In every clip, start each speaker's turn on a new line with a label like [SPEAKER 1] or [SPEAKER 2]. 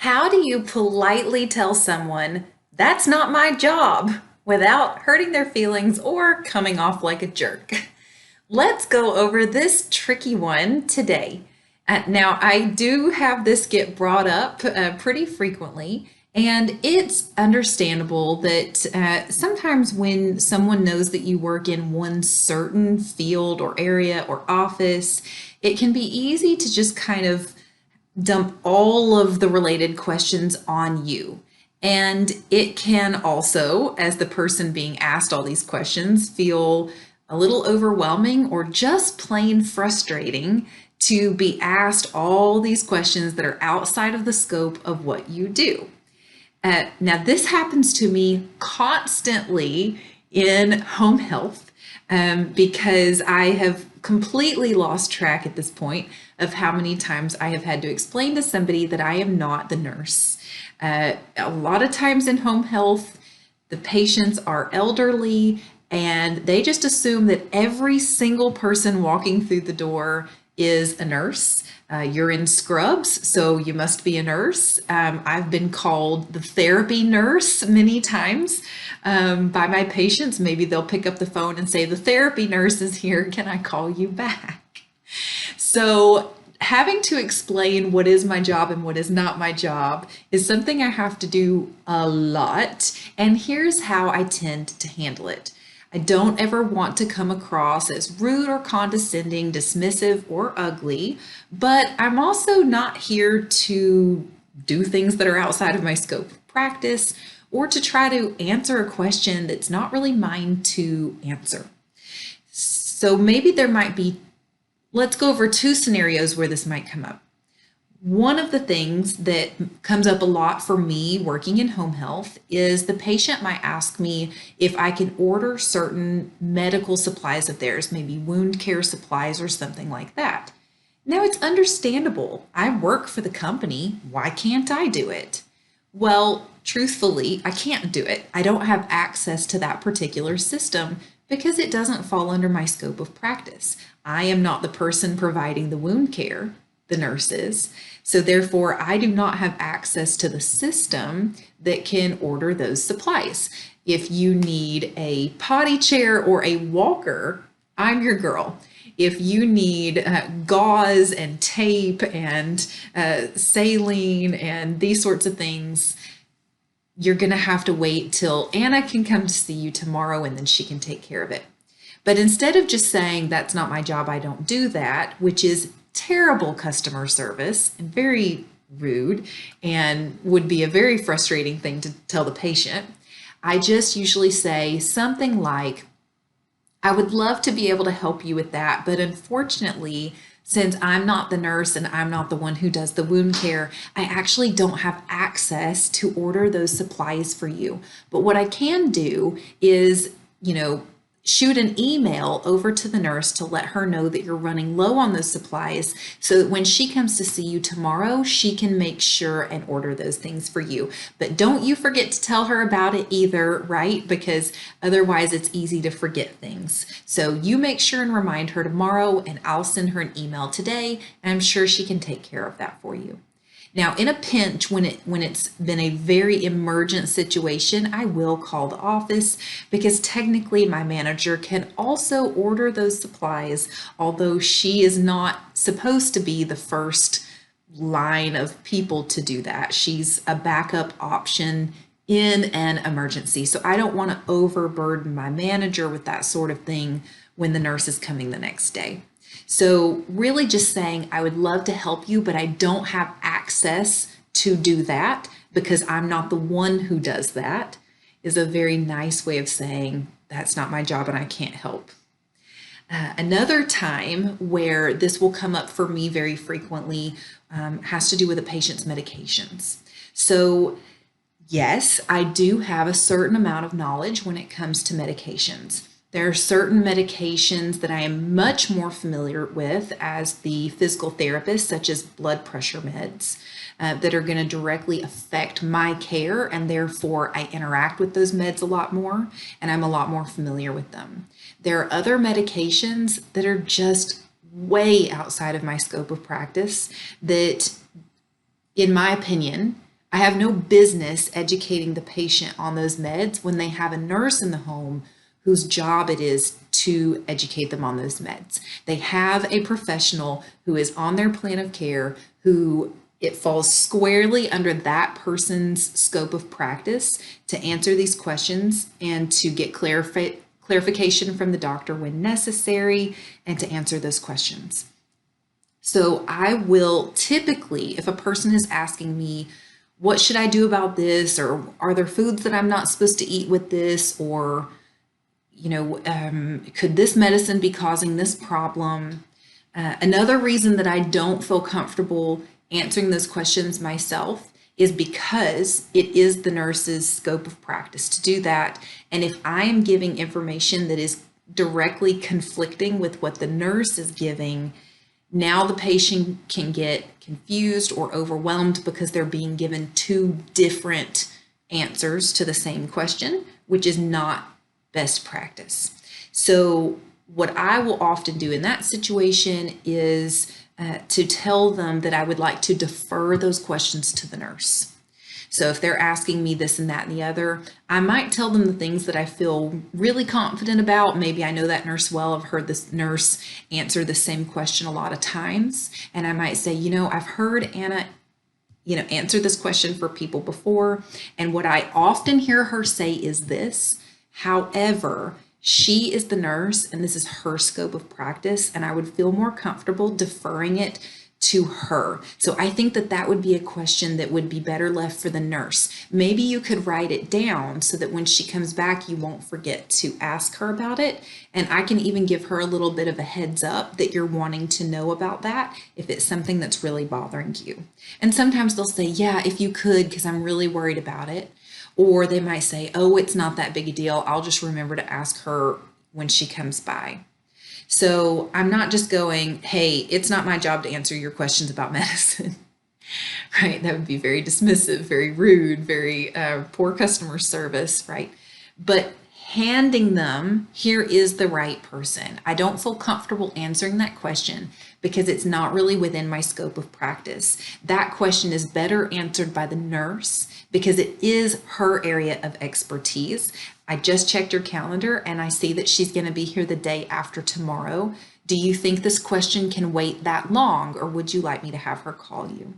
[SPEAKER 1] How do you politely tell someone that's not my job without hurting their feelings or coming off like a jerk? Let's go over this tricky one today. Now, I do have this get brought up pretty frequently, and it's understandable that sometimes when someone knows that you work in one certain field or area or office, it can be easy to just kind of dump all of the related questions on you. And it can also, as the person being asked all these questions, feel a little overwhelming or just plain frustrating to be asked all these questions that are outside of the scope of what you do. Now, this happens to me constantly in home health because I have completely lost track at this point of how many times I have had to explain to somebody that I am not the nurse. A lot of times in home health, the patients are elderly and they just assume that every single person walking through the door is a nurse. You're in scrubs, so you must be a nurse. I've been called the therapy nurse many times by my patients. Maybe they'll pick up the phone and say, the therapy nurse is here. Can I call you back? So having to explain what is my job and what is not my job is something I have to do a lot. And here's how I tend to handle it. I don't ever want to come across as rude or condescending, dismissive, or ugly, but I'm also not here to do things that are outside of my scope of practice or to try to answer a question that's not really mine to answer. So maybe there might be, let's go over two scenarios where this might come up. One of the things that comes up a lot for me working in home health is the patient might ask me if I can order certain medical supplies of theirs, maybe wound care supplies or something like that. Now, it's understandable. I work for the company. Why can't I do it? Well, truthfully, I can't do it. I don't have access to that particular system because it doesn't fall under my scope of practice. I am not the person providing the wound care, the nurses. So therefore, I do not have access to the system that can order those supplies. If you need a potty chair or a walker, I'm your girl. If you need gauze and tape and saline and these sorts of things, you're going to have to wait till Anna can come to see you tomorrow and then she can take care of it. But instead of just saying, that's not my job, I don't do that, which is terrible customer service and very rude and would be a very frustrating thing to tell the patient, I just usually say something like, I would love to be able to help you with that, but unfortunately, since I'm not the nurse and I'm not the one who does the wound care, I actually don't have access to order those supplies for you. But what I can do is, shoot an email over to the nurse to let her know that you're running low on those supplies so that when she comes to see you tomorrow, she can make sure and order those things for you. But don't you forget to tell her about it either, right? Because otherwise it's easy to forget things. So you make sure and remind her tomorrow, and I'll send her an email today, and I'm sure she can take care of that for you. Now, in a pinch, when it's been a very emergent situation, I will call the office because technically my manager can also order those supplies, although she is not supposed to be the first line of people to do that. She's a backup option in an emergency. So I don't want to overburden my manager with that sort of thing when the nurse is coming the next day. So really just saying, I would love to help you, but I don't have access to do that because I'm not the one who does that, is a very nice way of saying that's not my job and I can't help. Another time where this will come up for me very frequently has to do with a patient's medications. So yes, I do have a certain amount of knowledge when it comes to medications. There are certain medications that I am much more familiar with as the physical therapist, such as blood pressure meds, that are going to directly affect my care, and therefore I interact with those meds a lot more, and I'm a lot more familiar with them. There are other medications that are just way outside of my scope of practice that, in my opinion, I have no business educating the patient on those meds when they have a nurse in the home whose job it is to educate them on those meds. They have a professional who is on their plan of care, who it falls squarely under that person's scope of practice to answer these questions and to get clarification from the doctor when necessary and to answer those questions. So I will typically, if a person is asking me, what should I do about this? Or are there foods that I'm not supposed to eat with this? Or, could this medicine be causing this problem? Another reason that I don't feel comfortable answering those questions myself is because it is the nurse's scope of practice to do that. And if I am giving information that is directly conflicting with what the nurse is giving, now the patient can get confused or overwhelmed because they're being given two different answers to the same question, which is not best practice. So what I will often do in that situation is to tell them that I would like to defer those questions to the nurse. So if they're asking me this and that and the other, I might tell them the things that I feel really confident about. Maybe I know that nurse well. I've heard this nurse answer the same question a lot of times. And I might say, I've heard Anna, answer this question for people before. And what I often hear her say is this. However, she is the nurse and this is her scope of practice. And I would feel more comfortable deferring it to her. So I think that that would be a question that would be better left for the nurse. Maybe you could write it down so that when she comes back, you won't forget to ask her about it. And I can even give her a little bit of a heads up that you're wanting to know about that if it's something that's really bothering you. And sometimes they'll say, yeah, if you could, because I'm really worried about it. Or they might say, oh, it's not that big a deal. I'll just remember to ask her when she comes by. So I'm not just going, hey, it's not my job to answer your questions about medicine, right? That would be very dismissive, very rude, very poor customer service, right? But handing them, here is the right person. I don't feel comfortable answering that question because it's not really within my scope of practice. That question is better answered by the nurse because it is her area of expertise. I just checked her calendar and I see that she's going to be here the day after tomorrow. Do you think this question can wait that long, or would you like me to have her call you?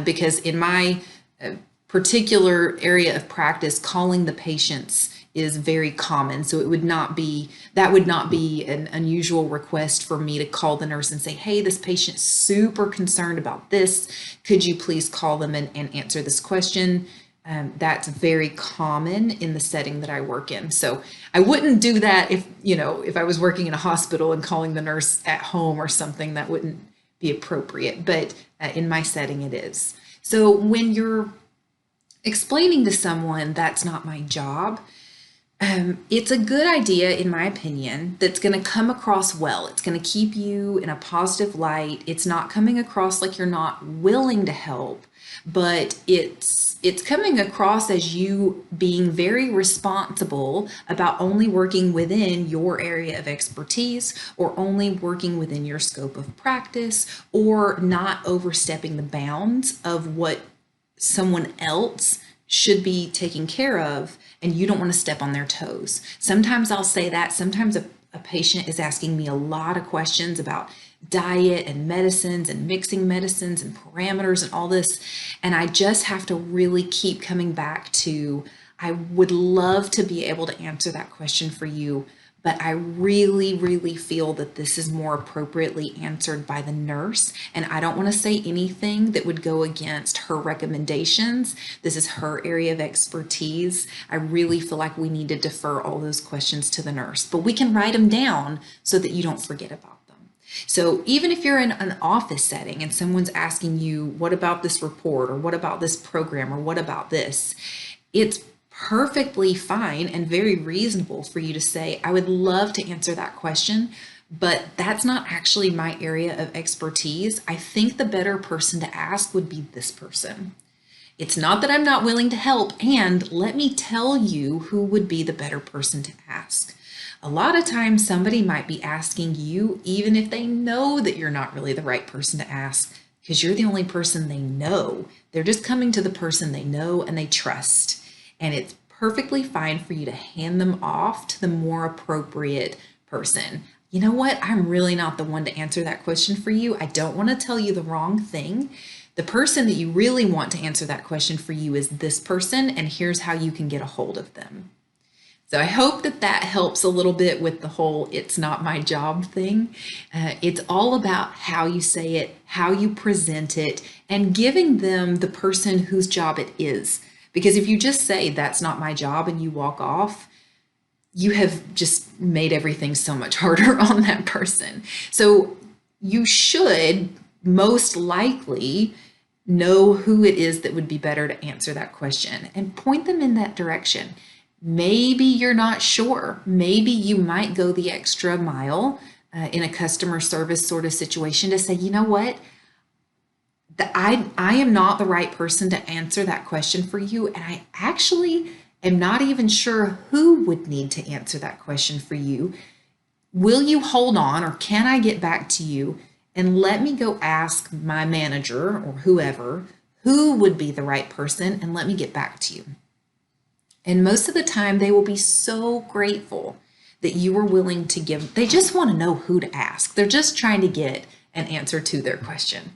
[SPEAKER 1] Because in my particular area of practice, calling the patients is very common. So that would not be an unusual request for me to call the nurse and say, hey, this patient's super concerned about this. Could you please call them and answer this question? That's very common in the setting that I work in. So I wouldn't do that if I was working in a hospital and calling the nurse at home or something. That wouldn't be appropriate, but in my setting it is. So when you're explaining to someone that's not my job, it's a good idea, in my opinion, that's going to come across well. It's going to keep you in a positive light. It's not coming across like you're not willing to help, but it's coming across as you being very responsible about only working within your area of expertise or only working within your scope of practice or not overstepping the bounds of what someone else should be taken care of, and you don't want to step on their toes. Sometimes I'll say that. Sometimes a patient is asking me a lot of questions about diet and medicines and mixing medicines and parameters and all this, and I just have to really keep coming back to, I would love to be able to answer that question for you, but I really, really feel that this is more appropriately answered by the nurse. And I don't want to say anything that would go against her recommendations. This is her area of expertise. I really feel like we need to defer all those questions to the nurse, but we can write them down so that you don't forget about them. So even if you're in an office setting and someone's asking you, what about this report, or what about this program, or what about this, it's perfectly fine and very reasonable for you to say, I would love to answer that question, but that's not actually my area of expertise. I think the better person to ask would be this person. It's not that I'm not willing to help, and let me tell you who would be the better person to ask. A lot of times somebody might be asking you even if they know that you're not really the right person to ask, because you're the only person they know. They're just coming to the person they know and they trust. And it's perfectly fine for you to hand them off to the more appropriate person. You know what? I'm really not the one to answer that question for you. I don't want to tell you the wrong thing. The person that you really want to answer that question for you is this person, and here's how you can get a hold of them. So I hope that that helps a little bit with the whole "it's not my job" thing. It's all about how you say it, how you present it, and giving them the person whose job it is. Because if you just say "that's not my job" and you walk off, you have just made everything so much harder on that person. So you should most likely know who it is that would be better to answer that question and point them in that direction. Maybe you're not sure. Maybe you might go the extra mile in a customer service sort of situation to say, you know what? I am not the right person to answer that question for you. And I actually am not even sure who would need to answer that question for you. Will you hold on, or can I get back to you and let me go ask my manager or whoever who would be the right person, and let me get back to you? And most of the time, they will be so grateful that you were willing to give. They just want to know who to ask. They're just trying to get an answer to their question.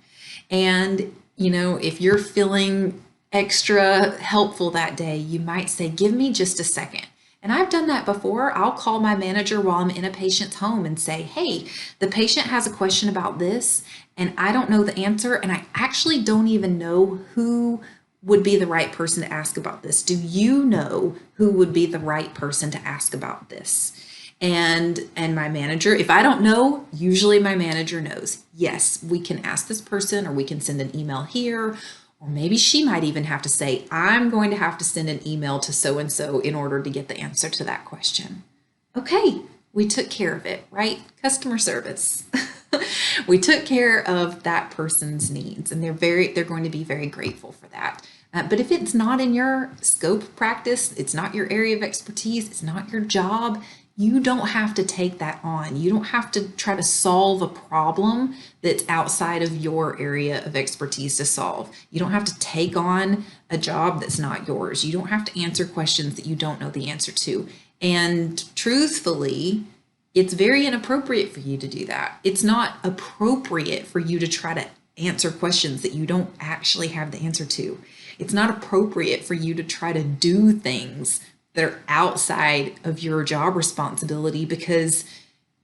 [SPEAKER 1] And, you know, if you're feeling extra helpful that day, you might say, give me just a second. And I've done that before. I'll call my manager while I'm in a patient's home and say, hey, the patient has a question about this, and I don't know the answer, and I actually don't even know who would be the right person to ask about this. Do you know who would be the right person to ask about this? And my manager, if I don't know, usually my manager knows. Yes, we can ask this person, or we can send an email here, or maybe she might even have to say, I'm going to have to send an email to so-and-so in order to get the answer to that question. Okay, we took care of it, right? Customer service. We took care of that person's needs, and they're going to be very grateful for that. But if it's not in your scope of practice, it's not your area of expertise, it's not your job, you don't have to take that on. You don't have to try to solve a problem that's outside of your area of expertise to solve. You don't have to take on a job that's not yours. You don't have to answer questions that you don't know the answer to. And truthfully, it's very inappropriate for you to do that. It's not appropriate for you to try to answer questions that you don't actually have the answer to. It's not appropriate for you to try to do things that are outside of your job responsibility, because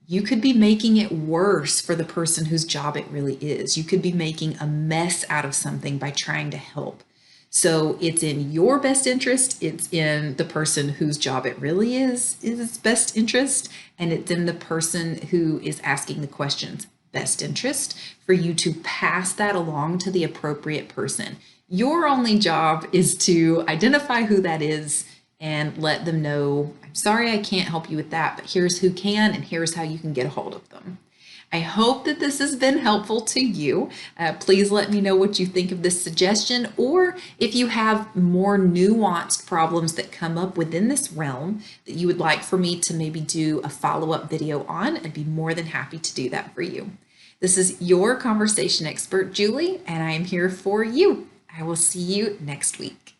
[SPEAKER 1] you could be making it worse for the person whose job it really is. You could be making a mess out of something by trying to help. So it's in your best interest, it's in the person whose job it really is its best interest, and it's in the person who is asking the questions best interest for you to pass that along to the appropriate person. Your only job is to identify who that is and let them know, I'm sorry I can't help you with that, but here's who can, and here's how you can get a hold of them. I hope that this has been helpful to you. Please let me know what you think of this suggestion, or if you have more nuanced problems that come up within this realm that you would like for me to maybe do a follow-up video on. I'd be more than happy to do that for you. This is your conversation expert, Julie, and I am here for you. I will see you next week.